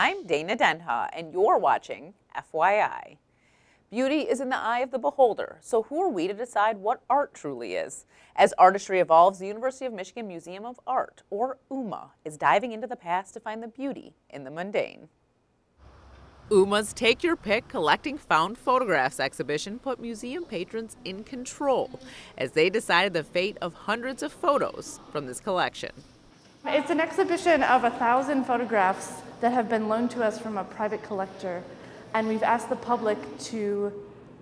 I'm Dana Denha, and you're watching FYI. Beauty is in the eye of the beholder, so who are we to decide what art truly is? As artistry evolves, the University of Michigan Museum of Art, or UMMA, is diving into the past to find the beauty in the mundane. UMMA's Take Your Pick Collecting Found Photographs exhibition put museum patrons in control as they decided the fate of hundreds of photos from this collection. It's an exhibition of 1,000 photographs that have been loaned to us from a private collector, and we've asked the public to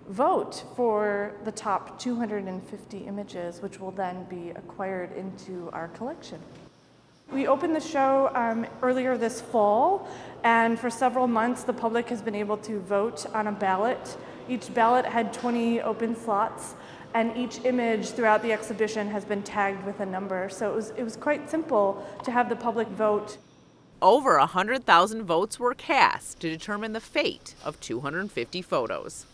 vote for the top 250 images, which will then be acquired into our collection. We opened the show earlier this fall, and for several months the public has been able to vote on a ballot. Each ballot had 20 open slots, and each image throughout the exhibition has been tagged with a number. So it was quite simple to have the public vote. Over 100,000 votes were cast to determine the fate of 250 photos.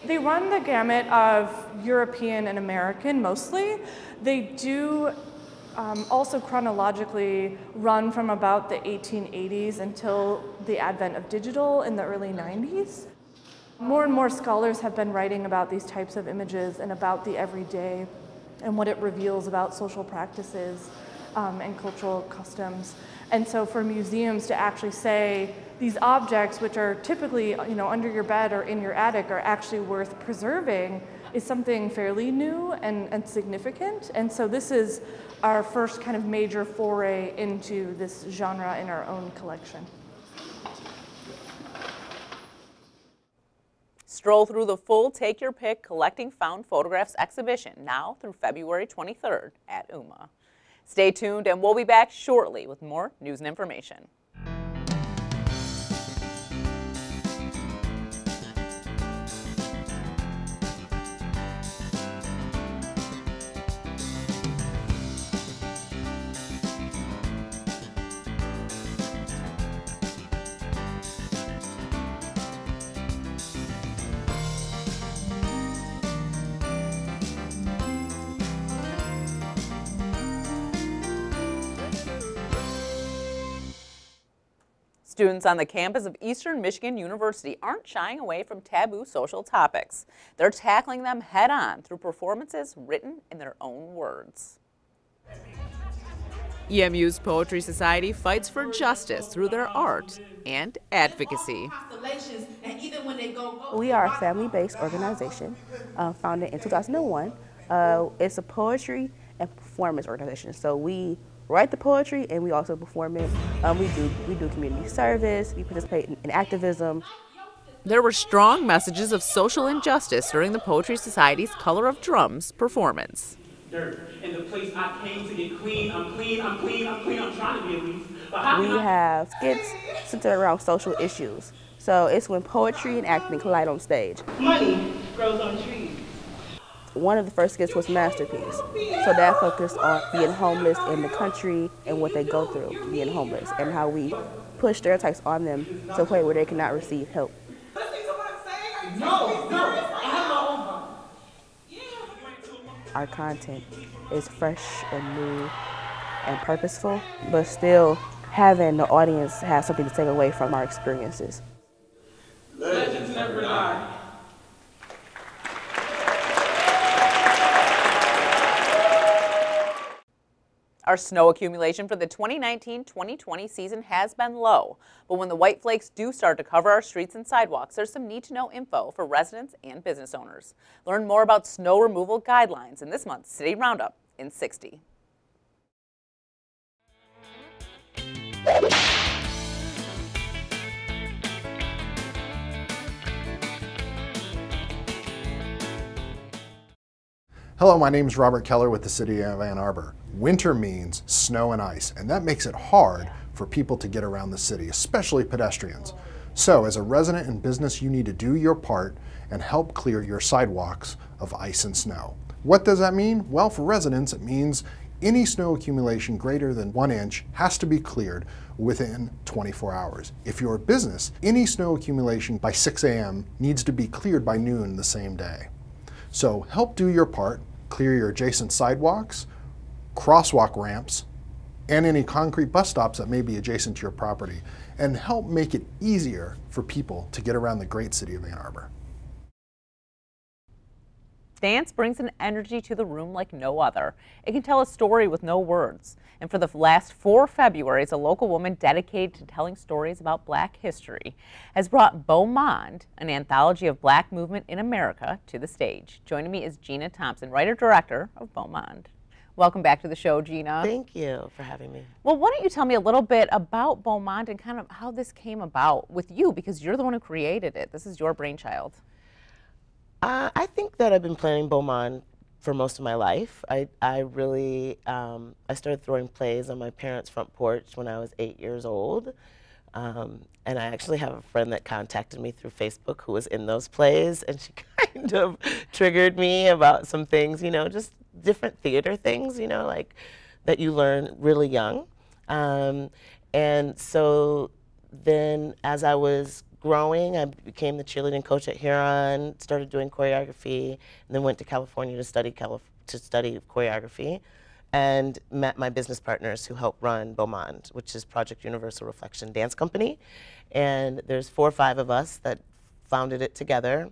They run the gamut of European and American mostly. They do also chronologically run from about the 1880s until the advent of digital in the early 90s. More and more scholars have been writing about these types of images and about the everyday and what it reveals about social practices and cultural customs. And so for museums to actually say these objects, which are typically under your bed or in your attic, are actually worth preserving is something fairly new and significant. And so this is our first kind of major foray into this genre in our own collection. Stroll through the full Take Your Pick Collecting Found Photographs exhibition now through February 23rd at UMMA. Stay tuned and we'll be back shortly with more news and information. Students on the campus of Eastern Michigan University aren't shying away from taboo social topics. They're tackling them head-on through performances written in their own words. EMU's Poetry Society fights for justice through their art and advocacy. We are a family-based organization founded in 2001. It's a poetry and performance organization. So we write the poetry and we also perform it. We do community service, we participate in activism. There were strong messages of social injustice during the Poetry Society's Color of Drums performance. Dirt in the place I came to get clean. I'm clean, I'm clean, I'm clean, I'm trying to be at least. We have skits centered around social issues. So it's when poetry and acting collide on stage. Money grows on trees. One of the first skits was Masterpiece. So that focused on being homeless in the country and what they go through being homeless and how we push stereotypes on them to a point where they cannot receive help. Our content is fresh and new and purposeful, but still having the audience have something to take away from our experiences. Legends never die. Our snow accumulation for the 2019-2020 season has been low, but when the white flakes do start to cover our streets and sidewalks, there's some need-to-know info for residents and business owners. Learn more about snow removal guidelines in this month's City Roundup in 60. Hello, my name is Robert Keller with the City of Ann Arbor. Winter means snow and ice, and that makes it hard for people to get around the city, especially pedestrians. So as a resident and business, you need to do your part and help clear your sidewalks of ice and snow. What does that mean? Well, for residents, it means any snow accumulation greater than 1 inch has to be cleared within 24 hours. If you're a business, any snow accumulation by 6 a.m. needs to be cleared by noon the same day. So help do your part, clear your adjacent sidewalks, crosswalk ramps, and any concrete bus stops that may be adjacent to your property. and help make it easier for people to get around the great city of Ann Arbor. Dance brings an energy to the room like no other. It can tell a story with no words. And for the last 4 Februaries, a local woman dedicated to telling stories about Black history has brought Beau, Monde, an anthology of Black movement in America, to the stage. Joining me is Gina Thompson, writer-director of Beau, Monde. Welcome back to the show, Gina. Thank you for having me. Well, why don't you tell me a little bit about Beau, Monde and kind of how this came about with you, because you're the one who created it. This is your brainchild. I think that I've been planning Beau, Monde for most of my life. I started throwing plays on my parents' front porch when I was 8 years old. And I actually have a friend that contacted me through Facebook who was in those plays, and she kind of triggered me about some things, you know, just different theater things, you know, like that you learn really young. And so then as I was growing, I became the cheerleading coach at Huron, started doing choreography, and then went to California to study choreography, and met my business partners who help run Beau, Monde, which is Project Universal Reflection Dance Company. And there's 4 or 5 of us that founded it together.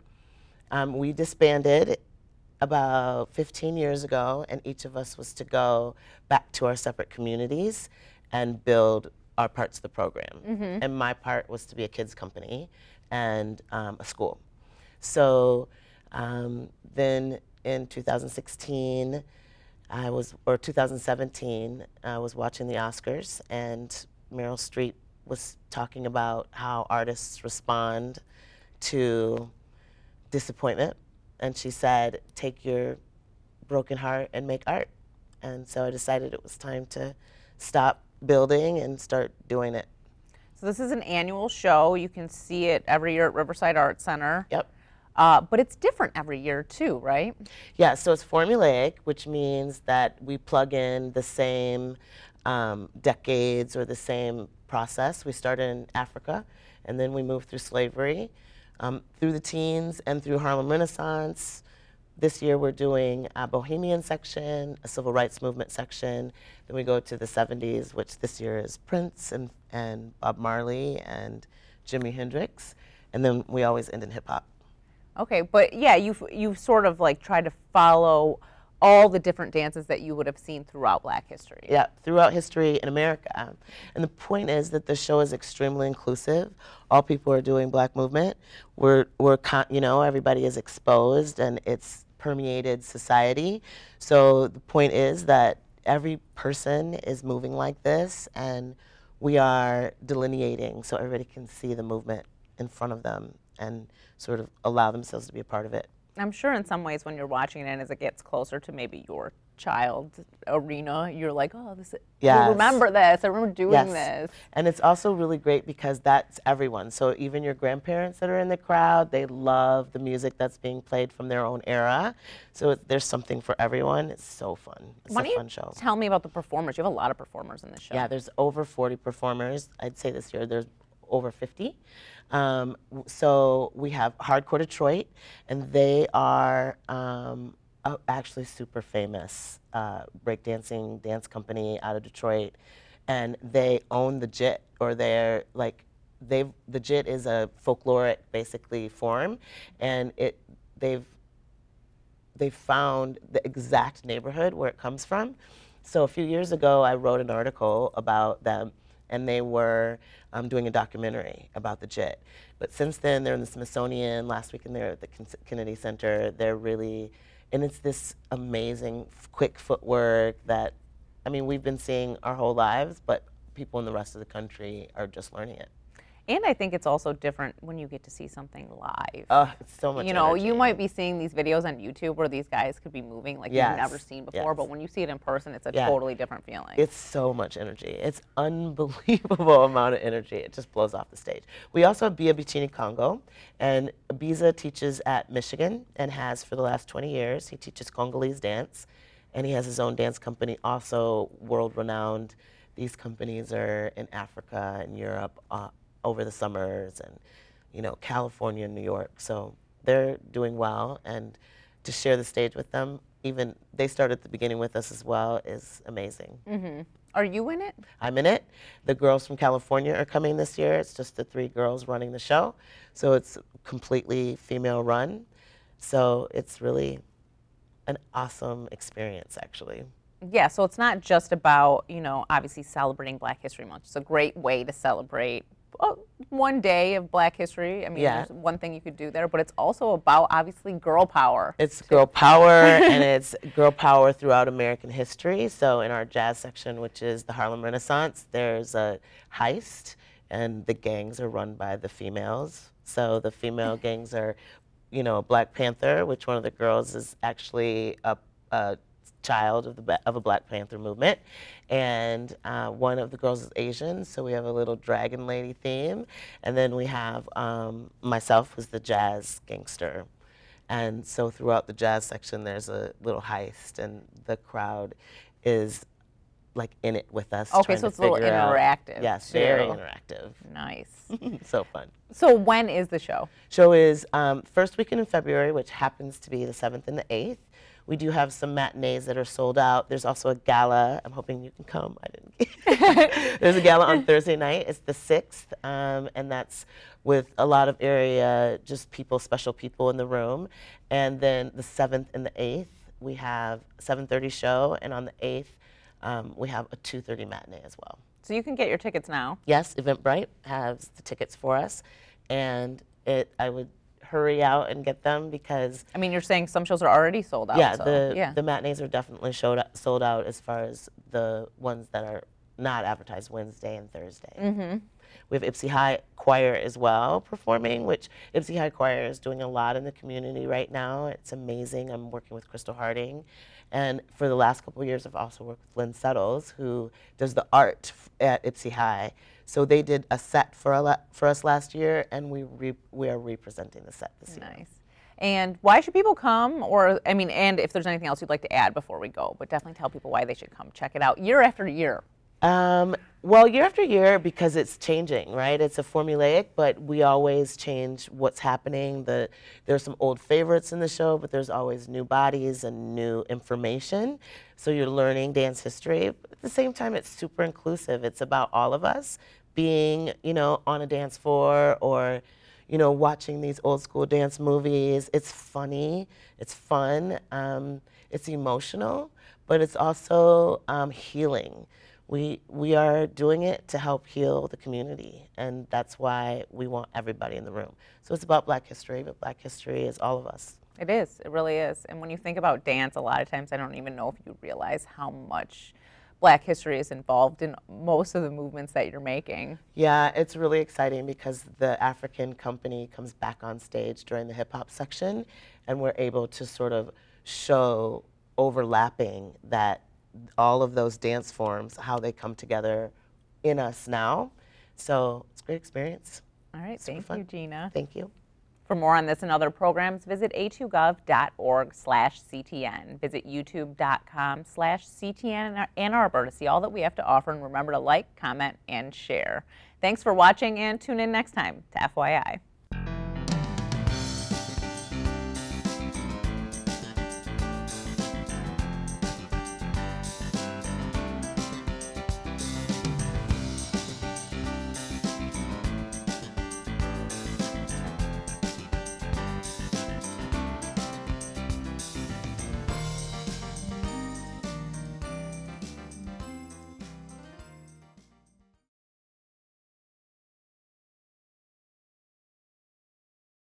We disbanded about 15 years ago, and each of us was to go back to our separate communities and build our parts of the program. And my part was to be a kids company and a school. So then in 2016, 2017, I was watching the Oscars, and Meryl Streep was talking about how artists respond to disappointment. And she said, take your broken heart and make art. And so I decided it was time to stop building and start doing it. So this is an annual show. You can see it every year at Riverside Arts Center. Yep. But it's different every year too, right? Yeah, so it's formulaic, which means that we plug in the same decades or the same process. We start in Africa, and then we move through slavery, through the teens, and through Harlem Renaissance. This year we're doing a Bohemian section, a Civil Rights Movement section. Then we go to the 70s, which this year is Prince and Bob Marley and Jimi Hendrix. And then we always end in hip hop. Okay, but yeah, you sort of like try to follow all the different dances that you would have seen throughout Black history. Yeah, throughout history in America. And the point is that the show is extremely inclusive. All people are doing Black movement. You know, everybody is exposed, and it's permeated society. So the point is that every person is moving like this, and we are delineating so everybody can see the movement in front of them and sort of allow themselves to be a part of it. I'm sure in some ways when you're watching it, as it gets closer to maybe your child arena, you're like, oh, I remember this, I remember doing this. And it's also really great because that's everyone. So even your grandparents that are in the crowd, they love the music that's being played from their own era. So there's something for everyone. It's so fun. It's a fun show. Tell me about the performers. You have a lot of performers in this show. Yeah, there's over 40 performers. I'd say this year there's over 50. So we have Hardcore Detroit, and they are actually super famous breakdancing dance company out of Detroit, and they own the JIT, or they're like, the JIT is a folkloric basically form, and they've found the exact neighborhood where it comes from. So a few years ago, I wrote an article about them, and they were doing a documentary about the JIT. But since then, they're in the Smithsonian. Last weekend, they're at the Kennedy Center. They're really, and it's this amazing, quick footwork that, I mean, we've been seeing our whole lives, but people in the rest of the country are just learning it. And I think it's also different when you get to see something live. It's so much You know, energy. you might be seeing these videos on YouTube where these guys could be moving like you've never seen before, but when you see it in person, it's a totally different feeling. It's so much energy. It's unbelievable amount of energy. It just blows off the stage. We also have Bia Bicini Congo, and Biza teaches at Michigan and has for the last 20 years. He teaches Congolese dance, and he has his own dance company, also world-renowned. These companies are in Africa and Europe, over the summers, and you know, California and New York. So they're doing well, and to share the stage with them even they started at the beginning with us as well is amazing. Are you in it? I'm in it. The girls from California are coming this year. It's just the 3 girls running the show. So it's completely female run. So it's really an awesome experience, actually. Yeah, so it's not just about, you know, obviously celebrating Black History Month. It's a great way to celebrate one day of Black history. I mean, there's one thing you could do there, but it's also about, obviously, girl power. It's girl power, and it's girl power throughout American history. So in our jazz section, which is the Harlem Renaissance, there's a heist, and the gangs are run by the females. So the female gangs are, you know, Black Panther, which one of the girls is actually a child of a Black Panther movement, and one of the girls is Asian, so we have a little dragon lady theme, and then we have myself, who's the jazz gangster, and so throughout the jazz section there's a little heist, and the crowd is like in it with us. Okay, so it's a little interactive. Yes, very interactive. Nice. So fun. So when is the show? Show is first weekend in February, which happens to be the 7th and the 8th. We do have some matinees that are sold out. There's also a gala. I'm hoping you can come. I didn't. There's a gala on Thursday night. It's the 6th, and that's with a lot of area, just people, special people in the room. And then the 7th and the 8th, we have 7:30 show, and on the 8th, we have a 2:30 matinee as well. So you can get your tickets now. Yes, Eventbrite has the tickets for us, and I would hurry out and get them because I mean, you're saying some shows are already sold out. yeah, so, the matinees are definitely sold out as far as the ones that are not advertised Wednesday and Thursday. We have Ipsy High Choir as well performing, which Ipsy High Choir is doing a lot in the community right now. It's amazing. I'm working with Crystal Harding, and for the last couple of years I've also worked with Lynn Settles, who does the art at Ipsy High. So they did a set for us last year, and we are representing the set this year. Nice. And why should people come? Or, I mean, and if there's anything else you'd like to add before we go, but definitely tell people why they should come check it out year after year. Well, year after year, because it's changing, right? It's a formulaic, but we always change what's happening. There's some old favorites in the show, but there's always new bodies and new information. So you're learning dance history. But at the same time, it's super inclusive. It's about all of us being, you know, on a dance floor or, you know, watching these old school dance movies. It's funny, it's fun, it's emotional, but it's also healing. We are doing it to help heal the community, and that's why we want everybody in the room. So it's about Black history, but Black history is all of us. It is, it really is. And when you think about dance, a lot of times I don't even know if you realize how much Black history is involved in most of the movements that you're making. Yeah, it's really exciting because the African company comes back on stage during the hip hop section, and we're able to sort of show overlapping that all of those dance forms, how they come together in us now. So it's a great experience. All right, Super thank fun. you, Gina. Thank you. For more on this and other programs, visit a2gov.org/CTN. Visit youtube.com/CTN Ann Arbor to see all that we have to offer, and remember to like, comment, and share. Thanks for watching, and tune in next time to FYI.